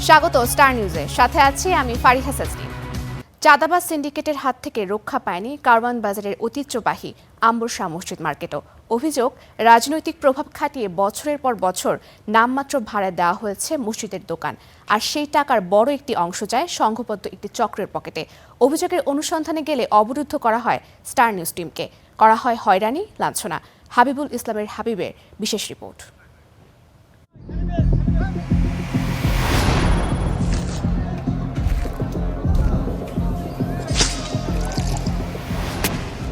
স্বাগত স্টার নিউজে, সাথে আছি আমি ফারিহা সাজনী। চাঁদাবাজ সিন্ডিকেটের হাত থেকে রক্ষা পায়নি কারওয়ান বাজারের ঐতিহ্যবাহী আম্বর শাহ মসজিদ মার্কেটও। অভিযোগ, রাজনৈতিক প্রভাব খাটিয়ে বছরের পর বছর নামমাত্র ভাড়া দেওয়া হয়েছে মসজিদের দোকান, আর সেই টাকার বড় একটি অংশ যায় সংঘবদ্ধ একটি চক্রের পকেটে। অভিযোগের অনুসন্ধানে গেলে অবরুদ্ধ করা হয় স্টার নিউজ টিমকে, করা হয় হয়রানি, লাঞ্ছনা। হাবিবুল ইসলামের হাবিবের বিশেষ রিপোর্ট।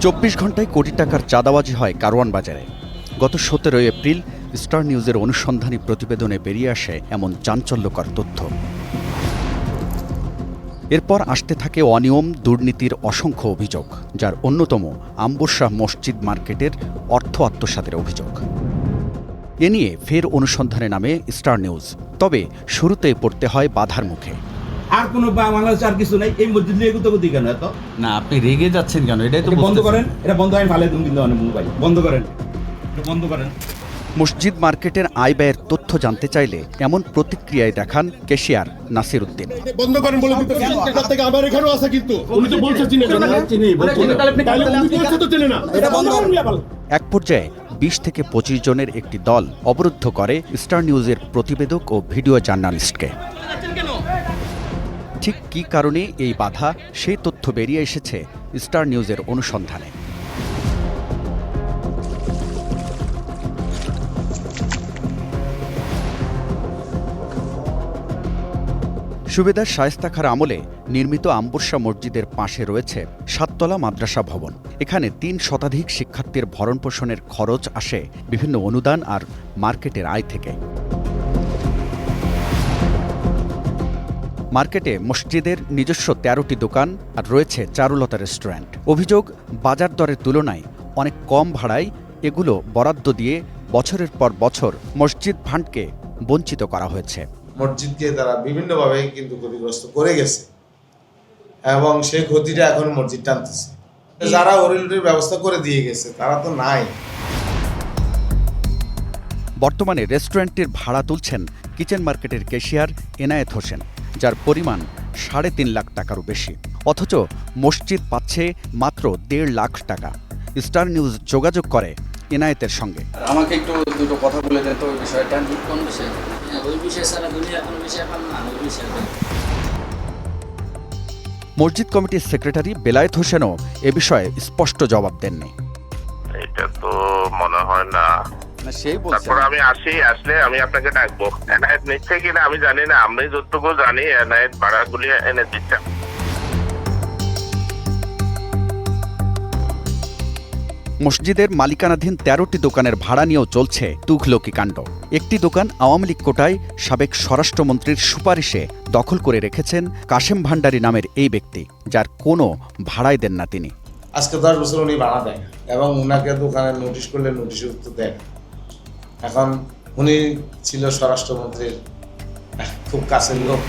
চব্বিশ ঘন্টায় কোটি টাকার চাঁদাবাজি হয় কারওয়ান বাজারে। গত 17 এপ্রিল স্টার নিউজের অনুসন্ধানী প্রতিবেদনে বেরিয়ে আসে এমন চাঞ্চল্যকর তথ্য। এরপর আসতে থাকে অনিয়ম, দুর্নীতির অসংখ্য অভিযোগ, যার অন্যতম আম্বর শাহ মসজিদ মার্কেটের অর্থ আত্মসাতের অভিযোগ। এ নিয়ে ফের অনুসন্ধানে নামে স্টার নিউজ, তবে শুরুতে পড়তে হয় বাধার মুখে। আর কোনো বাংলাদেশ আর কিছু নাই, এই মসজিদ নিয়ে গুতগুতি কেন এত? না, আপনি রেগে যাচ্ছেন কেন? এটাই তো বন্ধ করেন, এটা বন্ধ হয় ভালো, তুমি কিন্তু মোবাইল বন্ধ করেন, এটা বন্ধ করেন। মসজিদ মার্কেটের আয় ব্যয়ের তথ্য জানতে চাইলে এমন প্রতিক্রিয়ায় দেখান ক্যাশিয়ার নাসির উদ্দিন। বন্ধ করেন বলে দিতে থেকে আবার এখানেও আছে, কিন্তু উনি তো বলছে চিনে না। এটা বন্ধ করেন। এক পর্যায়ে 20 থেকে 25 জনের একটি দল অবরুদ্ধ করে স্টার নিউজের প্রতিবেদক ও ভিডিও জার্নালিস্টকে। ঠিক কী কারণে এই বাধা, সেই তথ্য বেরিয়ে এসেছে স্টার নিউজের অনুসন্ধানে। সুবেদার শায়েস্তা খাঁর আমলে নির্মিত আম্বর শাহ মসজিদের পাশে রয়েছে 7তলা মাদ্রাসা ভবন। এখানে 3 শতাধিক শিক্ষার্থীর ভরণপোষণের খরচ আসে বিভিন্ন অনুদান আর মার্কেটের আয় থেকে। মার্কেটে মসজিদের নিজস্ব 13টি দোকান আর রয়েছে চারুলতা রেস্টুরেন্ট। অভিযোগ, বাজার দরের তুলনায় অনেক কম ভাড়ায় এগুলো বরাদ্দ দিয়ে বছরের পর বছর মসজিদ ফান্ডকে বঞ্চিত করা হয়েছে। মসজিদকে তারা বিভিন্নভাবে কিন্তু ক্ষতিগ্রস্ত করে গেছে এবং সেই ক্ষতিটা এখন মসজিদ টানতেছে। যারা হরিলুটির ব্যবস্থা করে দিয়ে গেছে তারা তো নাই। বর্তমানে রেস্টুরেন্টের ভাড়া তুলছেন কিচেন মার্কেটের ক্যাশিয়ার এনায়েত হোসেন, যার পরিমাণ 3.5 লাখ টাকারও বেশি। অথচ মসজিদ পাচ্ছে মাত্র 1.5 লাখ টাকা। স্টার নিউজ যোগাযোগ করে এনায়েতের সঙ্গে। আমাকে একটু দুটো কথা বলে দেন তো ওই বিষয়টা। কোন বিষয়? ওই বিষয় ছাড়া দুনিয়ার কোনো বিষয় পান না, ওই বিষয়। মসজিদ কমিটির সেক্রেটারি বেলায়েত হোসেনও এ বিষয়ে স্পষ্ট জবাব দেননি। এটা তো মনে হয় না। সেই বলছে। তারপর আমি আসলে আমি আপনাকে ডাকবো। এনায়েত নিচ্ছে কিনা আমি জানি না, আমি যতটুকু জানি এনায়েত ভাড়াগুলি এনে দিচ্ছে। মসজিদের মালিকানাধীন 13টি দোকানের ভাড়া নিয়েও চলছে তুঘলকি কাণ্ড। একটি দোকান আওয়ামী লীগ কোটায় সাবেক স্বরাষ্ট্রমন্ত্রীর সুপারিশে দখল করে রেখেছেন কাশেম ভান্ডারী নামের এই ব্যক্তি, যার কোনো ভাড়াই দেন না তিনি। আজকে 10 বছর উনি ভাড়া দেন এবং উনাকে দোকানে নোটিশ করলে নোটিশের উত্তর দেন। এখন উনি ছিল স্বরাষ্ট্রমন্ত্রীর খুব কাছের লোক।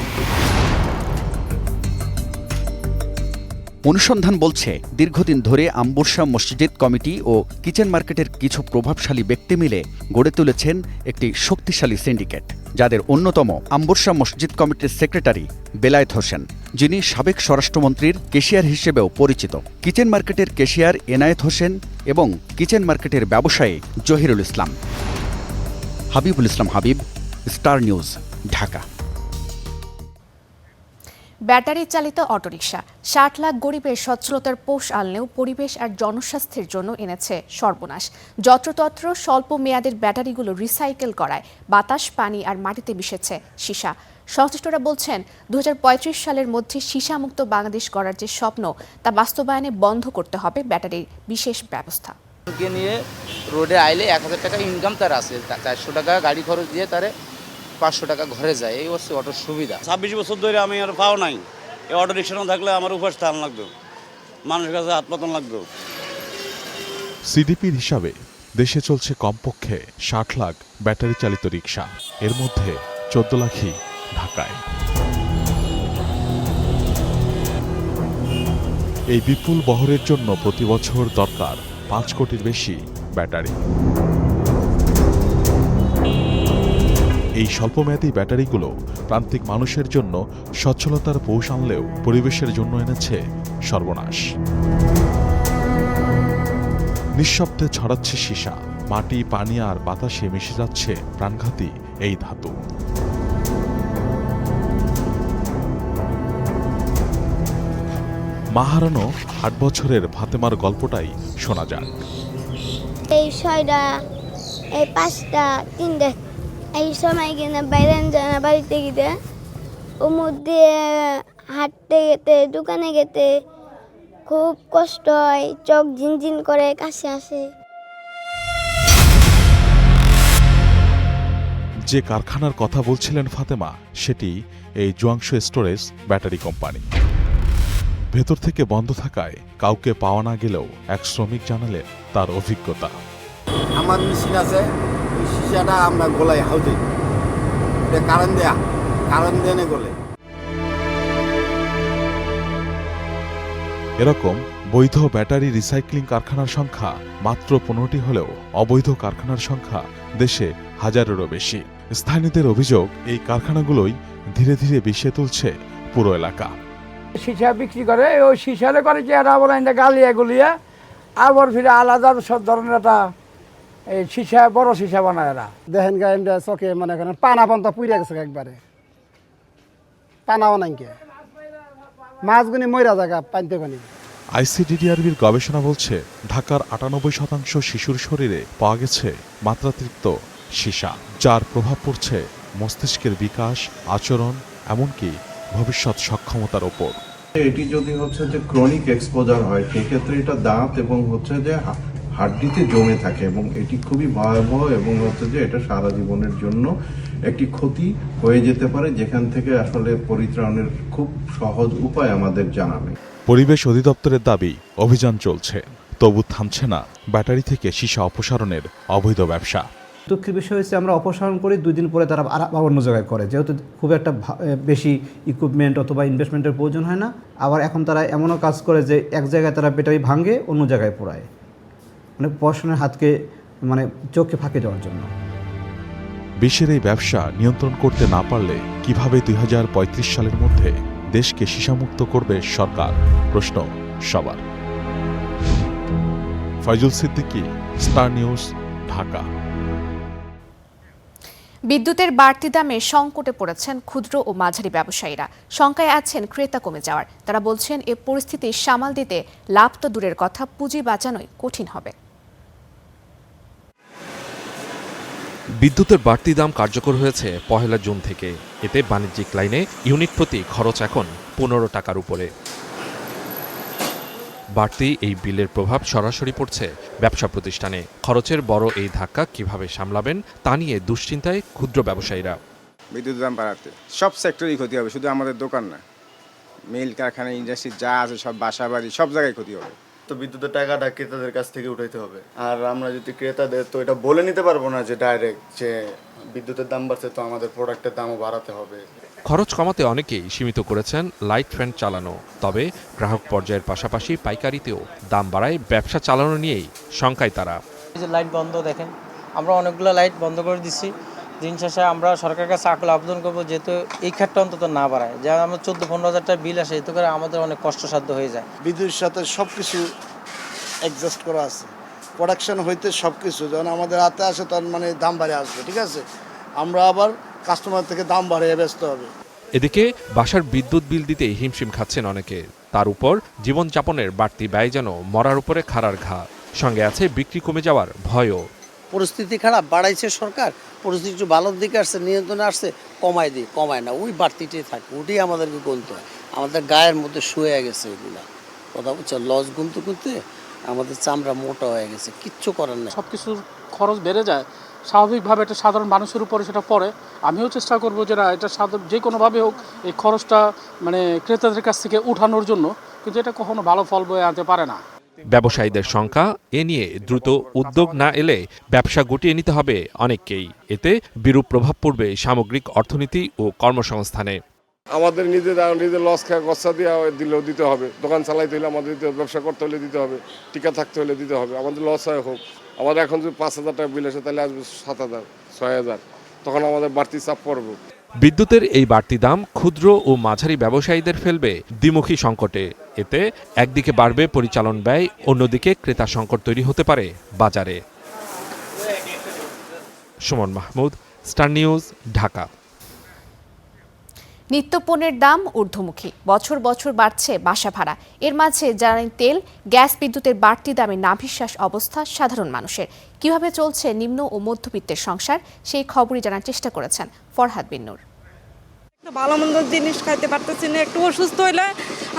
অনুসন্ধান বলছে, দীর্ঘদিন ধরে আম্বর শাহ মসজিদ কমিটি ও কিচেন মার্কেটের কিছু প্রভাবশালী ব্যক্তি মিলে গড়ে তুলেছেন একটি শক্তিশালী সিন্ডিকেট, যাদের অন্যতম আম্বর শাহ মসজিদ কমিটির সেক্রেটারি বেলায়েত হোসেন, যিনি সাবেক স্বরাষ্ট্রমন্ত্রীর ক্যাশিয়ার হিসেবেও পরিচিত। কিচেন মার্কেটের ক্যাশিয়ার এনায়েত হোসেন এবং কিচেন মার্কেটের ব্যবসায়ী Zahirul Islam. Habibul Islam Habib, Star News, Dhaka. Battery চালিত অটোরিকশা 60 লাখ গরিবের সচ্ছলতার পোষ আনলেও পরিবেশ আর জনস্বাস্থ্যের জন্য এনেছে সর্বনাশ। যত্রতত্র স্বল্প মেয়াদের ব্যাটারিগুলো রিসাইকেল করায় বাতাস, পানি আর মাটিতে মিশেছে সীসা। সংশ্লিষ্টরা বলছেন, 2035 সালের মধ্যে সীসামুক্ত বাংলাদেশ গড়ার যে স্বপ্ন, তা বাস্তবায়নে বন্ধ করতে হবে ব্যাটারির বিশেষ ব্যবস্থা। নিয়ে রোডে আইলে 1000 টাকা ইনকাম তার আছে, 400 টাকা গাড়ি খরচ দিয়ে তারে 500 টাকা ঘরে যায়। এই হচ্ছে অটোর সুবিধা। 26 বছর ধরে আমি আর পাও নাই। এই অটো রিক্সা না থাকলে আমার উপাস স্থান লাগবে, মানুষের কাছে হাতপাতন লাগবে। সিডিপির হিসাবে দেশে চলছে কমপক্ষে 60 লাখ ব্যাটারি চালিত রিক্সা, এর মধ্যে 14 লাখই ঢাকায়। এই বিপুল বহরের জন্য প্রতি বছর দরকার 5 কোটির বেশি ব্যাটারি। এই স্বল্পমেয়াদী ব্যাটারিগুলো প্রান্তিক মানুষের জন্য সচ্ছলতার পৌঁছ আনলেও পরিবেশের জন্য এনেছে সর্বনাশ। নিঃশব্দে ছড়াচ্ছে সীসা, মাটি, পানি আর বাতাসে মিশে যাচ্ছে প্রাণঘাতী এই ধাতু। মা হারানো ৮ বছরের ফাতেমার গল্পটাই শোনা যাক। এই 6টা, এই 5টা, 3টা, এই সময় কিনা বাইরে জানা বাড়িতে গিয়ে ওর মধ্যে হাঁটতে গেতে, দোকানে গেতে খুব কষ্ট হয়, চোখ ঝিনঝিন করে, কাশি আসে। যে কারখানার কথা বলছিলেন ফাতেমা, সেটি এই জুয়াংশু স্টোরেজ ব্যাটারি কোম্পানি। ভেতর থেকে বন্ধ থাকায় কাউকে পাওয়া না গেলেও এক শ্রমিক জানালেন তার অভিজ্ঞতা। আমার মেশিন আছে, ওই শিশাটা আমরা গোলাই হাউদে কারণ দেয়া গলে। এরকম বৈধ ব্যাটারি রিসাইক্লিং কারখানার সংখ্যা মাত্র 15টি হলেও অবৈধ কারখানার সংখ্যা দেশে হাজারেরও বেশি। স্থানীয়দের অভিযোগ, এই কারখানাগুলোই ধীরে ধীরে বিষে তুলছে পুরো এলাকা। সীসা বিক্রি করে, ওই সীসারে করে যে এরা বলে গালিয়া গুলিয়া আবার ফিরে আলাদা সব ধরনের একটা এই সীসা, বড় সীসা বানায় এরা। দেখেন গাইন্ডা চকে মানে পানা পন্থা পুড়ে গেছে, একবারে পানাও নাই, মাছগুনি ময়রা জায়গা পানিতে পানি। আইসিডিডিআরবির গবেষণা বলছে, ঢাকার 98% শিশুর শরীরে পাওয়া গেছে মাত্রাতিরিক্ত সীসা, যার প্রভাব পড়ছে মস্তিষ্কের বিকাশ, আচরণ, এমনকি ভবিষ্যৎ সক্ষমতার ওপর। এটি যদি হচ্ছে যে ক্রনিক এক্সপোজার হয়, সেক্ষেত্রে এটা দাঁত এবং হচ্ছে যে হাড্ডিতে জমে থাকে এবং এটি খুবই ভয়াবহ এবং হচ্ছে যে এটা সারা জীবনের জন্য একটি ক্ষতি হয়ে যেতে পারে, যেখান থেকে আসলে পরিত্রাণের খুব সহজ উপায় আমাদের জানা নেই। পরিবেশ অধিদপ্তরের দাবি, অভিযান চলছে, তবু থামছে না ব্যাটারি থেকে সীসা অপসারণের অবৈধ ব্যবসা। দুঃখের বিষয় হচ্ছে আমরা অপসারণ করি, 2 দিন পরে তারা আবার অন্য জায়গায় করে, যেহেতু খুব একটা বেশি ইকুইপমেন্ট অথবা ইনভেস্টমেন্টের প্রয়োজন হয় না। আবার এখন তারা এমনও কাজ করে যে এক জায়গায় তারা ব্যাটারি ভাঙে, অন্য জায়গায় পোড়ায়, মানে প্রশাসনের হাতকে মানে চোখে ফাঁকি দেওয়ার জন্য। বিশ্বের এই ব্যবসা নিয়ন্ত্রণ করতে না পারলে কিভাবে 2035 সালের মধ্যে দেশকে সীসামুক্ত করবে সরকার, প্রশ্ন সবার। Faizul Siddiqui, Star News, Dhaka. বিদ্যুতের বাড়তি দামে সংকটে পড়েছেন ক্ষুদ্র ও মাঝারি ব্যবসায়ীরা। শঙ্কায় আছেন ক্রেতা কমে যাওয়ার। তারা বলছেন, এ পরিস্থিতি সামাল দিতে লাভ তো দূরের কথা, পুঁজি বাঁচানোই কঠিন হবে। বিদ্যুতের বাড়তি দাম কার্যকর হয়েছে 1 জুন থেকে। এতে বাণিজ্যিক লাইনে ইউনিট প্রতি খরচ এখন 15 টাকার উপরে। বাড়তি এই বিলের প্রভাব সরাসরি পড়ছে ব্যবসা প্রতিষ্ঠানে। খরচের বড় এই ধাক্কা কিভাবে সামলাবেন তা নিয়ে দুশ্চিন্তায় ক্ষুদ্র ব্যবসায়ীরা। বিদ্যুৎ দাম বাড়াতে সব সেক্টরেই ক্ষতি হবে, শুধু আমাদের দোকান না, মিল, কারখানা, ইন্ডাস্ট্রি যা আছে সব, বাসা বাড়ি, সব জায়গায় ক্ষতি হবে। তো বিদ্যুতের টাকাটা ক্রেতাদের কাছ থেকে উঠাইতে হবে। আর আমরা যদি ক্রেতাদের তো এটা বলে নিতে পারবো না যে ডাইরেক্ট যে বিদ্যুতের দাম বাড়ছে তো আমাদের প্রোডাক্টের দামও বাড়াতে হবে। খরচ কমাতে অনেকেই সীমিত করেছেন লাইট ফ্যান চালানো। তবে গ্রাহক পর্যায়ের পাশাপাশি পাইকারিতেও দাম বাড়ায় ব্যবসা চালানো নিয়েই শঙ্কায় তারা। এই যে লাইট বন্ধ, দেখেন আমরা অনেকগুলো লাইট বন্ধ করে দিচ্ছি। দিন শেষে আমরা সরকারের কাছে আকুল আবেদন করবো, যেহেতু এই ক্ষেত্রে অন্তত না বাড়ায়, যা আমরা 14-15 হাজার টাকা বিল আসে, এতে করে আমাদের অনেক কষ্টসাধ্য হয়ে যায়। বিদ্যুতের সাথে সব কিছু অ্যাডজাস্ট করা আছে, প্রোডাকশন হইতে সব কিছু যখন আমাদের হাতে আসে তখন মানে দাম বাড়ে আসবে, ঠিক আছে, আমরা আবার কাস্টমার থেকে দাম বাড়িয়ে ব্যস্ত হবে। এদিকে বাসার বিদ্যুৎ বিল দিতে হিমশিম খাচ্ছেন অনেকে। তার উপর জীবনযাপনের বাড়তি ব্যয় যেন মরার উপরে খাড়ার ঘা। সঙ্গে আছে বিক্রি কমে যাওয়ার ভয়ও। পরিস্থিতি খারাপ, বাড়াইছে সরকার, পরিস্থিতি একটু ভালোর দিকে আসছে, নিয়ন্ত্রণে আসছে, কমায় না, ওই বাড়তিটাই থাকে, ওটাই আমাদেরকে গুনতে হয়। আমাদের গায়ের মধ্যে শুয়ে গেছে এগুলা, কথা বলছে, লস গুনতে গুনতে আমাদের চামড়া মোটা হয়ে গেছে, কিচ্ছু করার নেই। সব কিছুর খরচ বেড়ে যায়, স্বাভাবিকভাবে এটা সাধারণ মানুষের উপরে সেটা পড়ে। আমিও চেষ্টা করবো যে না, এটা যে কোনোভাবে হোক এই খরচটা মানে ক্রেতাদের কাছ থেকে উঠানোর জন্য, কিন্তু এটা কখনো ভালো ফল বয়ে আনতে পারে না। ব্যবসায়ীদের শঙ্কা, এ নিয়ে দ্রুত উদ্যোগ না এলে ব্যবসা গুটিয়ে নিতে হবে অনেককেই। এতে বিরূপ প্রভাব পড়বে সামগ্রিক অর্থনীতি ও কর্মসংস্থানে। আমাদের নিজের লস খাওয়া খরচা দিলেও দিতে হবে, দোকান চালাইতে হলে আমাদের দিতে হবে, ব্যবসা করতে হলে দিতে হবে, টিকা থাকতে হলে দিতে হবে। আমাদের লস হয় হোক, আমাদের এখন যদি 5,000 টাকা বিল আসে তাহলে আসবে 7,000, 6,000, তখন আমাদের বাড়তি চাপ পড়বে। বিদ্যুতের এই বাড়তি দাম ক্ষুদ্র ও মাঝারি ব্যবসায়ীদের ফেলবে দ্বিমুখী সংকটে। এতে একদিকে বাড়বে পরিচালন ব্যয়, অন্যদিকে ক্রেতা সংকট তৈরি হতে পারে বাজারে। Suman Mahmud, Star News, Dhaka. নিত্যপণ্যের দাম ঊর্ধ্বমুখী, বছর বছর বাড়ছে বাসা ভাড়া। এর মাঝে জ্বালানি তেল, গ্যাস, বিদ্যুতের বাড়তি দামে নাভিশ্বাস অবস্থা সাধারণ মানুষের। কিভাবে চলছে নিম্ন ও মধ্যবিত্তের সংসার, সেই খবরই জানার চেষ্টা করেছেন ফরহাদ বিন নূর। ভালো মন্দ জিনিস খাইতে পারতেছি না, একটু অসুস্থ হইলে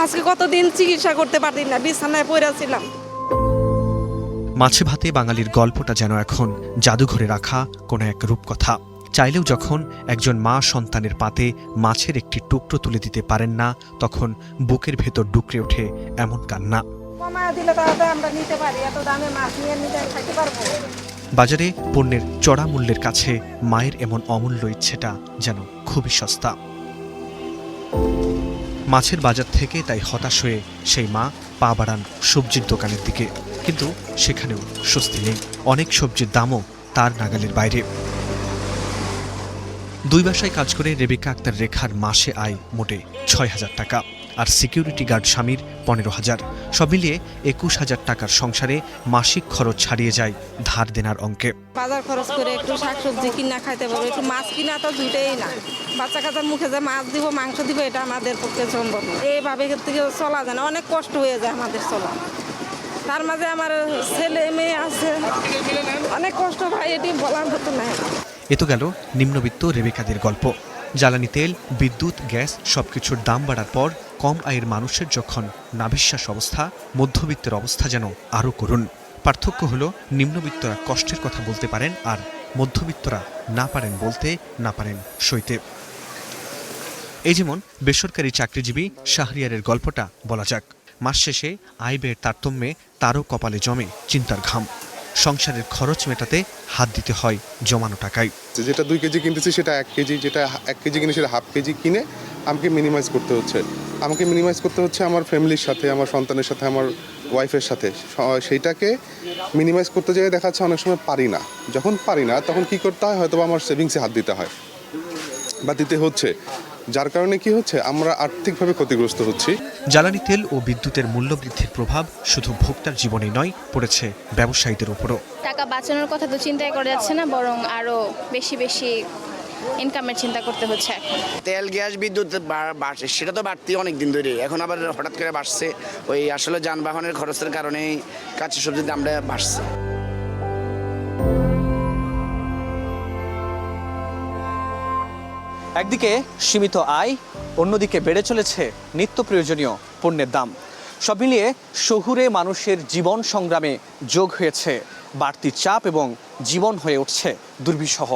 আজকে কতদিন চিকিৎসা করতে পারছি না, বিছানায় পড়েছিলাম। মাছে ভাতে বাঙালির গল্পটা যেন এখন জাদুঘরে রাখা কোনো এক রূপকথা। চাইলেও যখন একজন মা সন্তানের পাতে মাছের একটি টুকরো তুলে দিতে পারেন না, তখন বুকের ভেতর ডুকরে ওঠে এমন কান্না। কমায় দিলে তাহলে আমরা নিতে পারি, এত দামে মাছ নিয়ে নিতে খাইতে পারবো। বাজারে পণ্যের চড়া মূল্যের কাছে মায়ের এমন অমূল্য ইচ্ছেটা যেন খুবই সস্তা। মাছের বাজার থেকে তাই হতাশ হয়ে সেই মা পা বাড়ান সবজির দোকানের দিকে, কিন্তু সেখানেও স্বস্তি নেই। অনেক সবজির দামও তার নাগালের বাইরে। দুই বাসায় কাজ করে রেবেকা আক্তার রেখার মাসে আয় মোটে ৬,০০০ টাকা, আর সিকিউরিটি গার্ড স্বামীর ১৫,০০০। সব মিলিয়ে ২১,০০০ টাকার সংসারে মাসিক খরচ ছাড়িয়ে যায় ধার দেনার অঙ্কে। বাজার খরচ করে একটু শাকসবজি কিনা খাইতে পারবো, একটু মাছ কিনা তো দুইটাই না। বাচ্চা কাচ্চার মুখে যে মাছ দিব, মাংস দিব, এটা আমাদের পক্ষে সম্ভব না। এইভাবে থেকে চলা যায় না, অনেক কষ্ট হয়ে যায় আমাদের চলা। তার মাঝে আমার ছেলে মেয়ে আছে, অনেক কষ্ট ভাই, এটি বলার মতো না। এ তো গেল নিম্নবিত্ত রেবেকাদের গল্প। জ্বালানি তেল, বিদ্যুৎ, গ্যাস সবকিছুর দাম বাড়ার পর কম আয়ের মানুষের যখন নাভিশ্বাস অবস্থা, মধ্যবিত্তের অবস্থা যেন আরও করুণ। পার্থক্য হলো নিম্নবিত্তরা কষ্টের কথা বলতে পারেন, আর মধ্যবিত্তরা না পারেন বলতে, না পারেন সইতে। এই যেমন বেসরকারি চাকরিজীবী শাহরিয়ারের গল্পটা বলা যাক। মাস শেষে আয় ব্যয়ের তারতম্যে তারও কপালে জমে চিন্তার ঘাম। সংসারের খরচ মেটাতে হাত দিতে হয় জমানো টাকায়। যেটা 2 কেজি কিনতেছি সেটা 1 কেজি, যেটা 1 কেজি কিনে সেটা হাফ কেজি কিনে আমাকে মিনিমাইজ করতে হচ্ছে। আমাকে মিনিমাইজ করতে হচ্ছে আমার ফ্যামিলির সাথে, আমার সন্তানের সাথে, আমার ওয়াইফের সাথে। সেইটাকে মিনিমাইজ করতে যেয়ে দেখা যাচ্ছে অনেক সময় পারি না। যখন পারি না তখন কি করতে হয়, হয়তো আমার সেভিংসে হাত দিতে হয় বা দিতে হচ্ছে, যার কারণে কি হচ্ছে আমরা আর্থিকভাবে ক্ষতিগ্রস্ত হচ্ছি। জ্বালানি তেল ও বিদ্যুতের মূল্য বৃদ্ধির প্রভাব শুধু ভোক্তার জীবনেই নয়, পড়েছে ব্যবসায়ীদের উপরও। টাকা বাঁচানোর কথা তো চিন্তাই করা যাচ্ছে না, বরং আরো বেশি বেশি ইনকামের চিন্তা করতে হচ্ছে। এখন তেল, গ্যাস, বিদ্যুৎ বাড়ছে, সেটা তো বাড়তি অনেক দিন ধরে, এখন আবার হঠাৎ করে বাড়ছে। ওই আসলে যানবাহনের খরচের কারণেই কাঁচা সবজির দামটা বাড়ছে। একদিকে সীমিত আয়, অন্যদিকে বেড়ে চলেছে নিত্য প্রয়োজনীয় পণ্যের দাম। সব মিলিয়ে শহুরে মানুষের জীবন সংগ্রামে যোগ হয়েছে বাড়তি চাপ এবং জীবন হয়ে উঠছে দুর্বিষহ।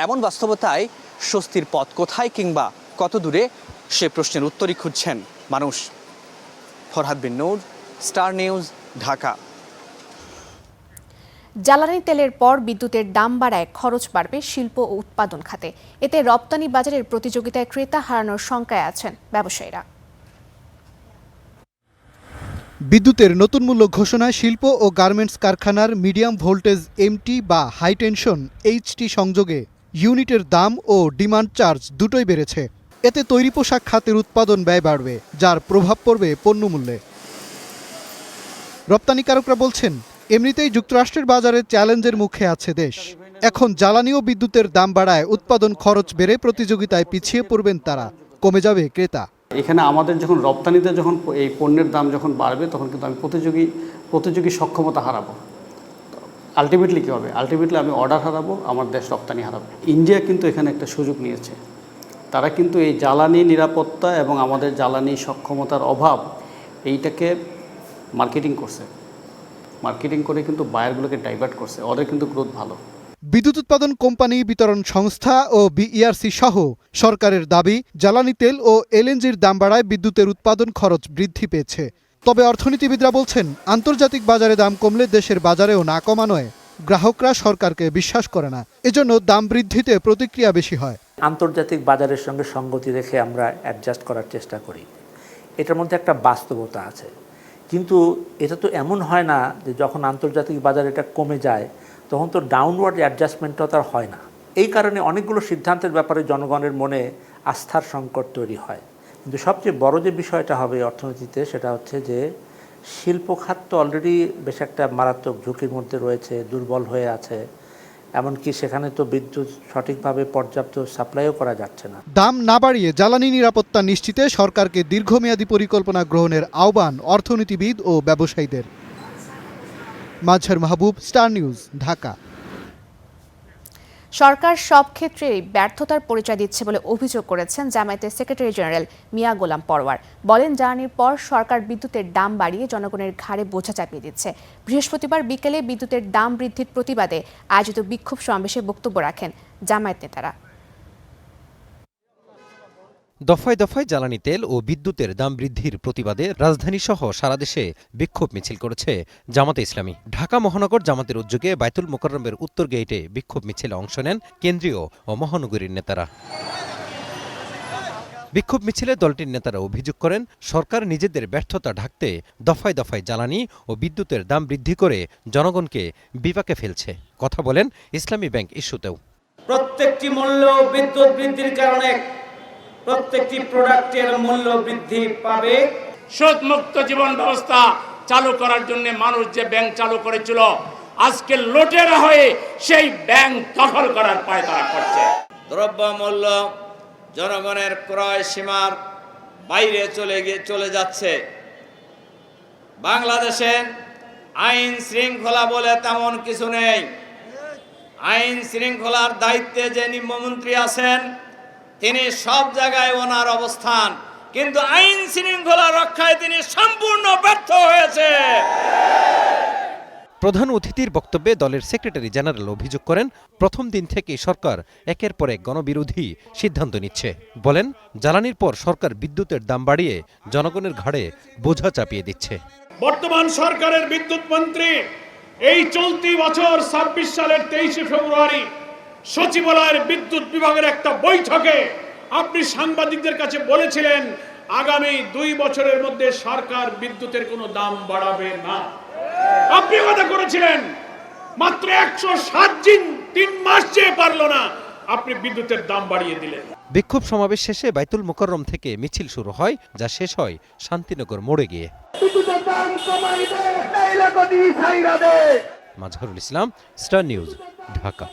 এমন বাস্তবতায় স্বস্তির পথ কোথায় কিংবা কত দূরে, সে প্রশ্নের উত্তরই খুঁজছেন মানুষ। ফরহাদ বিন নূর, স্টার নিউজ, ঢাকা। জ্বালানি তেলের পর বিদ্যুতের দাম বাড়ায় খরচ বাড়বে শিল্প ও উৎপাদন খাতে। এতে রপ্তানি বাজারের প্রতিযোগিতায় ক্রেতা হারানোর শঙ্কায় আছেন ব্যবসায়ীরা। বিদ্যুতের নতুন মূল্য ঘোষণায় শিল্প ও গার্মেন্টস কারখানার মিডিয়াম ভোল্টেজ এমটি বা হাই টেনশন এইচটি সংযোগে ইউনিটের দাম ও ডিমান্ড চার্জ দুটোই বেড়েছে। এতে তৈরি পোশাক খাতের উৎপাদন ব্যয় বাড়বে, যার প্রভাব পড়বে পণ্যমূল্যে। রপ্তানিকারকরা বলছেন, এমনিতেই যুক্তরাষ্ট্রের বাজারে চ্যালেঞ্জের মুখে আছে দেশ। এখন জ্বালানি ও বিদ্যুতের দাম বাড়ায় উৎপাদন খরচ বেড়ে প্রতিযোগিতায় পিছিয়ে পড়বেন তারা, কমে যাবে ক্রেতা। এখানে আমাদের যখন রপ্তানিতে যখন এই পণ্যের দাম যখন বাড়বে, তখন কিন্তু আমি প্রতিযোগী সক্ষমতা হারাবো। আলটিমেটলি কী হবে? আলটিমেটলি আমি অর্ডার হারাবো, আমার দেশ রপ্তানি হারাবো। ইন্ডিয়া কিন্তু এখানে একটা সুযোগ নিয়েছে। তারা কিন্তু এই জ্বালানি নিরাপত্তা এবং আমাদের জ্বালানি সক্ষমতার অভাব, এইটাকে মার্কেটিং করছে। মার্কেটিং করে কিন্তু বায়ারগুলোকে ডাইভার্ট করছে। ওদের কিন্তু গ্রোথ ভালো। বিদ্যুৎ উৎপাদন কোম্পানি, বিতরণ সংস্থা ও বিইআরসি সহ সরকারের দাবি, জ্বালানি তেল ও এলএনজির দাম বাড়ায় বিদ্যুতের উৎপাদন খরচ বৃদ্ধি পেয়েছে। তবে অর্থনীতিবিদরা বলছেন, আন্তর্জাতিক বাজারে দাম কমলে দেশের বাজারেও না কমানোয় গ্রাহকরা সরকারকে বিশ্বাস করে না। এজন্য দাম বৃদ্ধিতে প্রতিক্রিয়া বেশি হয়। আন্তর্জাতিক বাজারের সঙ্গে সঙ্গতি রেখে আমরা অ্যাডজাস্ট করার চেষ্টা করি, এটার মধ্যে একটা বাস্তবতা আছে। কিন্তু এটা তো এমন হয় না যে যখন আন্তর্জাতিক বাজারে এটা কমে যায় তখন তো ডাউনওয়ার্ড অ্যাডজাস্টমেন্টটা তার হয় না। এই কারণে অনেকগুলো সিদ্ধান্তের ব্যাপারে জনগণের মনে আস্থার সংকট তৈরি হয়। কিন্তু সবচেয়ে বড় যে বিষয়টা হবে অর্থনীতিতে সেটা হচ্ছে যে শিল্প খাত তো অলরেডি বেশ একটা মারাত্মক ঝুঁকির মধ্যে রয়েছে, দুর্বল হয়ে আছে, এমনকি সেখানে তো বিদ্যুৎ সঠিকভাবে পর্যাপ্ত সাপ্লাইও করা যাচ্ছে না। দাম না বাড়িয়ে জ্বালানি নিরাপত্তা নিশ্চিতে সরকারকে দীর্ঘমেয়াদী পরিকল্পনা গ্রহণের আহ্বান অর্থনীতিবিদ ও ব্যবসায়ীদের। মাজহার মাহবুব, স্টার নিউজ, ঢাকা। সরকার সব ক্ষেত্রেই ব্যর্থতার পরিচয় দিচ্ছে বলে অভিযোগ করেছেন জামায়াতের সেক্রেটারি জেনারেল মিয়া গোলাম পরওয়ার। বলেন, জ্বালানির পর সরকার বিদ্যুতের দাম বাড়িয়ে জনগণের ঘাড়ে বোঝা চাপিয়ে দিচ্ছে। বৃহস্পতিবার বিকেলে বিদ্যুতের দাম বৃদ্ধির প্রতিবাদে আয়োজিত বিক্ষোভ সমাবেশে বক্তব্য রাখেন জামায়াত নেতারা। দফায় দফায় জ্বালানি তেল ও বিদ্যুতের দাম বৃদ্ধির প্রতিবাদে রাজধানীসহ সারা দেশে বিক্ষোভ মিছিল করেছে জামাতে ইসলামী। ঢাকা মহানগর জামাতের উদ্যোগে বাইতুল মোকাররমের উত্তর গেইটে বিক্ষোভ মিছিলে অংশ নেন কেন্দ্রীয় ও মহানগরীর নেতারা। বিক্ষোভ মিছিলে দলটির নেতারা অভিযোগ করেন, সরকার নিজেদের ব্যর্থতা ঢাকতে দফায় দফায় জ্বালানি ও বিদ্যুতের দাম বৃদ্ধি করে জনগণকে বিপাকে ফেলছে। কথা বলেন ইসলামী ব্যাংক ইস্যুতেও। প্রত্যেকটি মূল্য বিদ্যুৎ বৃদ্ধির কারণে প্রত্যেকটি প্রোডাক্টের মূল্য বৃদ্ধি পাবে। সুদমুক্ত জীবন ব্যবস্থা চালু করার জন্য মানুষ যে ব্যাংক চালু করেছিল, আজকে লুটেরা হয়ে সেই ব্যাংক দখল করার পায়তারা করছে। দ্রব্য মূল্য জনগণের ক্রয় সীমার বাইরে চলে যাচ্ছে। বাংলাদেশে আইন শৃঙ্খলা বলে তেমন কিছু নেই। আইন শৃঙ্খলার দায়িত্বে যে নিম্নমন্ত্রী আছেন তিনি সব জায়গায় ওনার অবস্থান, কিন্তু আইন শৃঙ্খলা রক্ষায় তিনি সম্পূর্ণ ব্যর্থ হয়েছে। প্রধান অতিথির বক্তব্যে দলের সেক্রেটারি জেনারেল অভিযোগ করেন, প্রথম দিন থেকে সরকার একের পর এক গণবিরোধী সিদ্ধান্ত নিচ্ছে। বলেন, জ্বালানির পর সরকার বিদ্যুতের দাম বাড়িয়ে জনগণের ঘাড়ে বোঝা চাপিয়ে দিচ্ছে। বর্তমান সরকারের বিদ্যুৎ মন্ত্রী এই চলতি বছর ২৬ সালের ২৩ ফেব্রুয়ারি সচিবালয়ের বিদ্যুৎ বিভাগের একটা বৈঠকে আপনি সাংবাদিকদের কাছে বলেছিলেন আগামী ২ বছরের মধ্যে সরকার বিদ্যুতের কোনো দাম বাড়াবে না। আপনি কথা করেছিলেন, মাত্র ১০৭ দিন ৩ মাস যেয়ে পারলো না, আপনি বিদ্যুতের দাম বাড়িয়ে দিলেন। বিক্ষোভ সমাবেশ শেষে বাইতুল মোকাররম থেকে মিছিল শুরু হয়, যা শেষ হয় শান্তিনগর মোড়ে গিয়ে। Mazharul Islam, star News, Dhaka.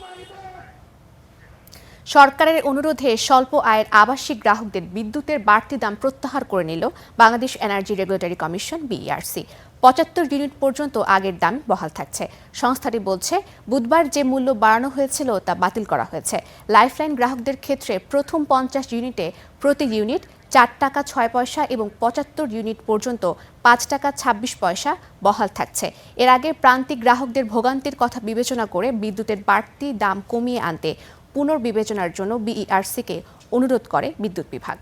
সরকারের অনুরোধে স্বল্প আয়ের আবাসিক গ্রাহকদের বিদ্যুতের বাড়তি দাম প্রত্যাহার করে নিল Bangladesh energy regulatory commission BERC। ৭৫ unit পর্যন্ত আগের দাম বহাল থাকছে। সংস্থাটি বলছে, বুধবার যে মূল্য বাড়ানো হয়েছিল তা বাতিল করা হয়েছে। লাইফলাইন গ্রাহকদের ক্ষেত্রে প্রথম ৫০ ইউনিটে প্রতি ইউনিট ৪ টাকা ৬ পয়সা এবং ৭৫ ইউনিট পর্যন্ত ৫ টাকা ২৬ পয়সা বহাল থাকছে। এর আগে প্রান্তিক গ্রাহকদের ভোগান্তির কথা বিবেচনা করে বিদ্যুতের বাড়তি দাম কমিয়ে আনতে পুনর্বিবেচনার জন্য BERC-কে অনুরোধ করে বিদ্যুৎ বিভাগ।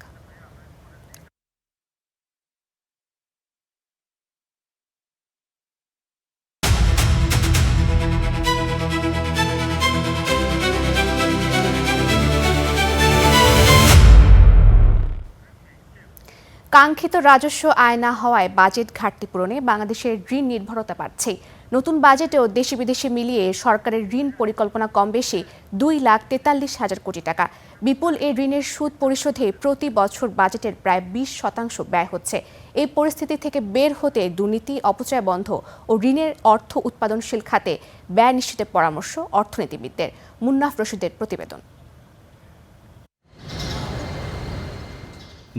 কাঙ্ক্ষিত রাজস্ব আয় না হওয়ায় বাজেট ঘাটতি পূরণে বাংলাদেশের ঋণ নির্ভরতা বাড়ছে। নতুন বাজেটেও দেশি বিদেশে মিলিয়ে সরকারের ঋণ পরিকল্পনা কম বেশি ২,৪৩,০০০ কোটি টাকা। বিপুল এই ঋণের সুদ পরিশোধে প্রতি বছর বাজেটের প্রায় ২০% ব্যয় হচ্ছে। এই পরিস্থিতি থেকে বের হতে দুর্নীতি, অপচয় বন্ধ ও ঋণের অর্থ উৎপাদনশীল খাতে ব্যয় নিশ্চিতের পরামর্শ অর্থনীতিবিদদের। মুন্নাফ রশিদের প্রতিবেদন।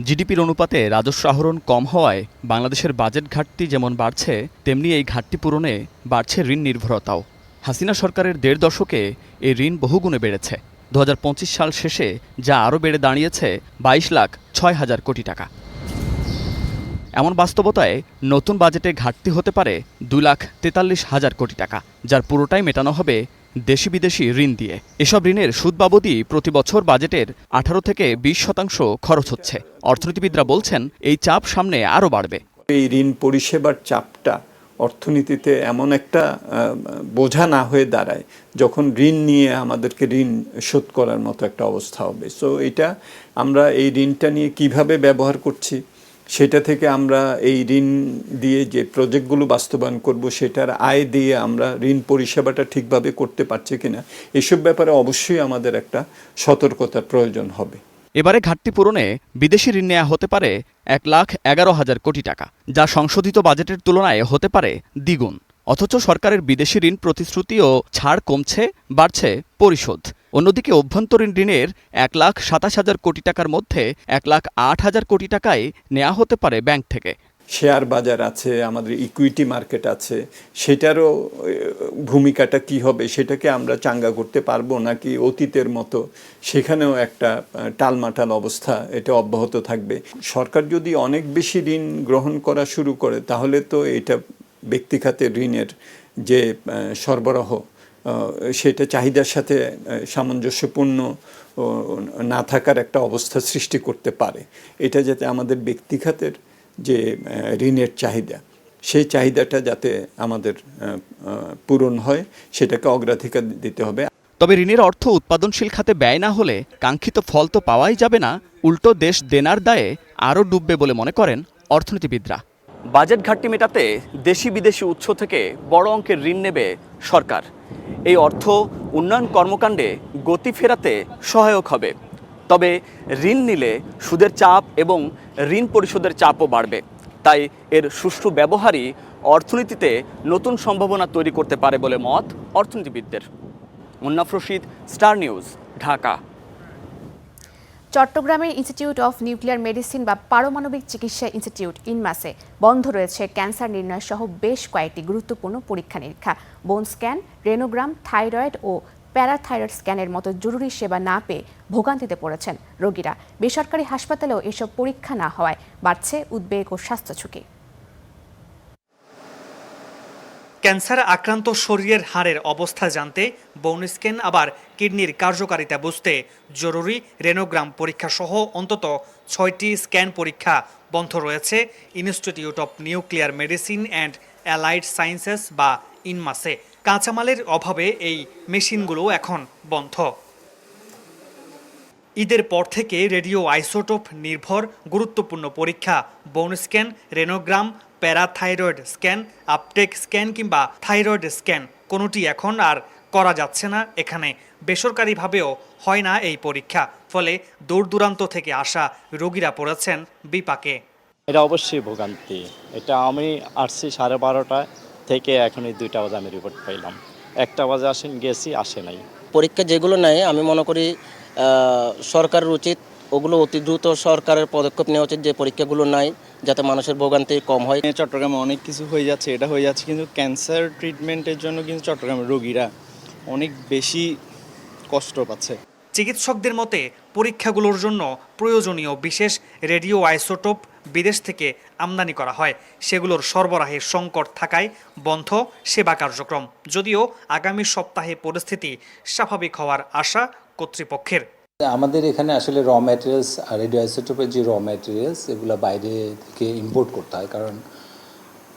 জিডিপির অনুপাতে রাজস্ব আহরণ কম হওয়ায় বাংলাদেশের বাজেট ঘাটতি যেমন বাড়ছে, তেমনি এই ঘাটতি পূরণে বাড়ছে ঋণ নির্ভরতাও। হাসিনা সরকারের ১.৫ দশকে এই ঋণ বহুগুণে বেড়েছে। ২০২৫ সাল শেষে যা আরও বেড়ে দাঁড়িয়েছে ২২,৬০,০০০ কোটি টাকা। এমন বাস্তবতায় নতুন বাজেটে ঘাটতি হতে পারে ২,৪৩,০০০ কোটি টাকা, যার পুরোটাই মেটানো হবে দেশি বিদেশি ঋণ দিয়ে। এসব ঋণের সুদ বাবদই প্রতি বছর বাজেটের ১৮ থেকে ২০% খরচ হচ্ছে। অর্থনীতিবিদরা বলছেন, এই চাপ সামনে আরও বাড়বে। এই ঋণ পরিষেবার চাপটা অর্থনীতিতে এমন একটা বোঝা না হয়ে দাঁড়ায় যখন ঋণ নিয়ে আমাদেরকে ঋণ শোধ করার মতো একটা অবস্থা হবে। সো এটা আমরা এই ঋণটা নিয়ে কিভাবে ব্যবহার করছি সেটা থেকে আমরা এই ঋণ দিয়ে যে প্রজেক্টগুলো বাস্তবায়ন করব সেটার আয় দিয়ে আমরা ঋণ পরিষেবাটা ঠিকভাবে করতে পারছি কিনা এসব ব্যাপারে অবশ্যই আমাদের একটা সতর্কতার প্রয়োজন হবে। এবারে ঘাটতি পূরণে বিদেশি ঋণ নেওয়া হতে পারে 1,11,000 কোটি টাকা, যা সংশোধিত বাজেটের তুলনায় হতে পারে দ্বিগুণ। অথচ সরকারের বিদেশি ঋণ প্রতিশ্রুতি ও ছাড় কমছে, বাড়ছে পরিশোধ। অন্যদিকে অভ্যন্তরীণ ঋণের 1,27,000 কোটি টাকার মধ্যে 1,08,000 কোটি টাকায় নেওয়া হতে পারে ব্যাংক থেকে। শেয়ার বাজার আছে, আমাদের ইকুইটি মার্কেট আছে, সেটারও ভূমিকাটা কি হবে, সেটাকে আমরা চাঙ্গা করতে পারবো নাকি অতীতের মতো সেখানেও একটা টালমাটাল অবস্থা এটা অব্যাহত থাকবে। সরকার যদি অনেক বেশি ঋণ গ্রহণ করা শুরু করে তাহলে তো এটা ব্যক্তিখাতে ঋণের যে সরবরাহ সেটা চাহিদার সাথে সামঞ্জস্যপূর্ণ না থাকার একটা অবস্থা সৃষ্টি করতে পারে। এটা যাতে আমাদের ব্যক্তিখাতের যে ঋণের চাহিদা সেই চাহিদাটা যাতে আমাদের পূরণ হয় সেটাকে অগ্রাধিকার দিতে হবে। তবে ঋণের অর্থ উৎপাদনশীল খাতে ব্যয় না হলে কাঙ্ক্ষিত ফল তো পাওয়াই যাবে না, উল্টো দেশ দেনার দায়ে আরও ডুববে বলে মনে করেন অর্থনীতিবিদরা। বাজেট ঘাটতি মেটাতে দেশি বিদেশি উৎস থেকে বড় অঙ্কের ঋণ নেবে সরকার। এই অর্থ উন্নয়ন কর্মকাণ্ডে গতি ফেরাতে সহায়ক হবে। তবে ঋণ নিলে সুদের চাপ এবং ঋণ পরিশোধের চাপও বাড়বে। তাই এর সুষ্ঠু ব্যবহারই অর্থনীতিতে নতুন সম্ভাবনা তৈরি করতে পারে বলে মত অর্থনীতিবিদদের। Munnaf Rashid, Star News, Dhaka. চট্টগ্রামের ইনস্টিটিউট অফ নিউক্লিয়ার মেডিসিন বা পারমাণবিক চিকিৎসা ইনস্টিটিউট ইনমাসে বন্ধ রয়েছে ক্যান্সার নির্ণয় সহ বেশ কয়েকটি গুরুত্বপূর্ণ পরীক্ষা নিরীক্ষা। বোন স্ক্যান, রেনোগ্রাম, থাইরয়েড ও প্যারাথাইরয়েড স্ক্যানের মতো জরুরি সেবা না পেয়ে ভোগান্তিতে পড়েছেন রোগীরা। বেসরকারি হাসপাতালেও এসব পরীক্ষা না হওয়ায় বাড়ছে উদ্বেগ ও স্বাস্থ্য ঝুঁকি। ক্যান্সার আক্রান্ত শরীরের হাড়ের অবস্থা জানতে বোন স্ক্যান, আবার কিডনির কার্যকারিতা বুঝতে জরুরি রেনোগ্রাম পরীক্ষা সহ অন্তত 6টি স্ক্যান পরীক্ষা বন্ধ রয়েছে institute of nuclear medicine and allied sciences বা ইনমাসে। কাঁচামালের অভাবে এই মেশিনগুলো এখন বন্ধ। ঈদের পর থেকে রেডিও আইসোটোপ নির্ভর গুরুত্বপূর্ণ পরীক্ষা bone scan, renogram, parathyroid scan, uptake scan কিংবা থাইরয়েড স্ক্যান কোনোটি এখন আর করা যাচ্ছে না এখানে। বেসরকারিভাবেও হয় না এই পরীক্ষা, ফলে দূর দূরান্ত থেকে আসা রোগীরা পড়েছেন বিপাকে। এটা অবশ্যই ভোগান্তি। এটা আমি আসছি 12:30 থেকে এখন এই 2টা বাজে আমি রিপোর্ট পাইলাম। 1টা বাজে গেছি, আসে নাই। পরীক্ষা যেগুলো নেয় আমি মনে করি সরকারের উচিত ওগুলো অতি দ্রুত সরকারের পদক্ষেপ নেওয়া উচিত যে পরীক্ষাগুলো নাই যাতে মানুষের ভোগান্তি কম হয়। চট্টগ্রামে অনেক কিছু হয়ে যাচ্ছে, এটা হয়ে যাচ্ছে, কিন্তু ক্যান্সার ট্রিটমেন্টের জন্য কিন্তু চট্টগ্রামের রোগীরা অনেক বেশি কষ্ট পাচ্ছে। চিকিৎসকদের মতে পরীক্ষাগুলোর জন্য প্রয়োজনীয় বিশেষ রেডিও আইসোটোপ বিদেশ থেকে আমদানি করা হয়। সেগুলোর সরবরাহের সংকট থাকায় বন্ধ সেবা কার্যক্রম। যদিও আগামী সপ্তাহে পরিস্থিতি স্বাভাবিক হওয়ার আশা কর্তৃপক্ষের। আমাদের এখানে আসলে র ম্যাটেরিয়ালস আর রেডিও আইসোটোপের যে র ম্যাটেরিয়ালস এগুলো বাইরে থেকে ইম্পোর্ট করতে হয়, কারণ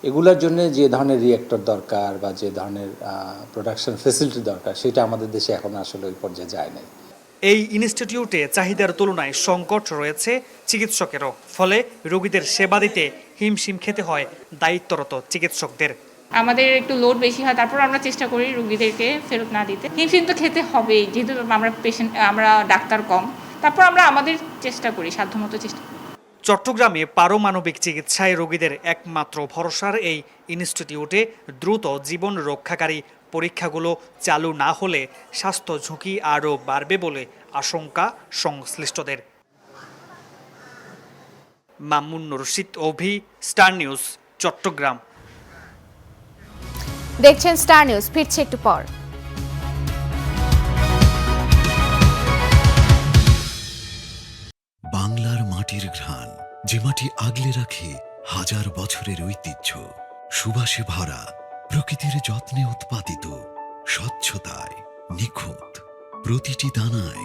এগুলোর জন্য যে ধরনের রিঅ্যাক্টর দরকার বা যে ধরনের প্রোডাকশন ফ্যাসিলিটি দরকার সেটা আমাদের দেশে এখন আসলে ওই পর্যায়ে যায় নাই। এই ইনস্টিটিউটে চাহিদার তুলনায় সংকট রয়েছে চিকিৎসকেরও, ফলে রোগীদের সেবা দিতে হিমশিম খেতে হয় দায়িত্বরত চিকিৎসকদের। আমাদের একটু লোড বেশি হয়, তারপর আমরা চেষ্টা করি রোগীদেরকে ফেরত না দিতে। হিমশিম তো খেতে হবেই, যেহেতু আমরা ডাক্তার কম, তারপর আমরা আমাদের চেষ্টা করি, সাধ্যমতো চেষ্টা করি। চট্টগ্রামে পারমাণবিক চিকিৎসায় রোগীদের একমাত্র ভরসার এই ইনস্টিটিউটে দ্রুত জীবন রক্ষাকারী পরীক্ষাগুলো চালু না হলে স্বাস্থ্য ঝুঁকি আরও বাড়বে বলে আশঙ্কা সংশ্লিষ্টদের। মামুন রশিদ, অভি, স্টার নিউজ, চট্টগ্রাম। দেখছেন স্টার নিউজ, ফিরছে একটু পর। বাংলার মাটির ঘ্রাণ, যে মাটি আগলে রাখে হাজার বছরের ঐতিহ্য, সুবাসে ভরা, প্রকৃতির যত্নে উৎপাদিত, স্বচ্ছতায় নিখুঁত, প্রতিটি দানায়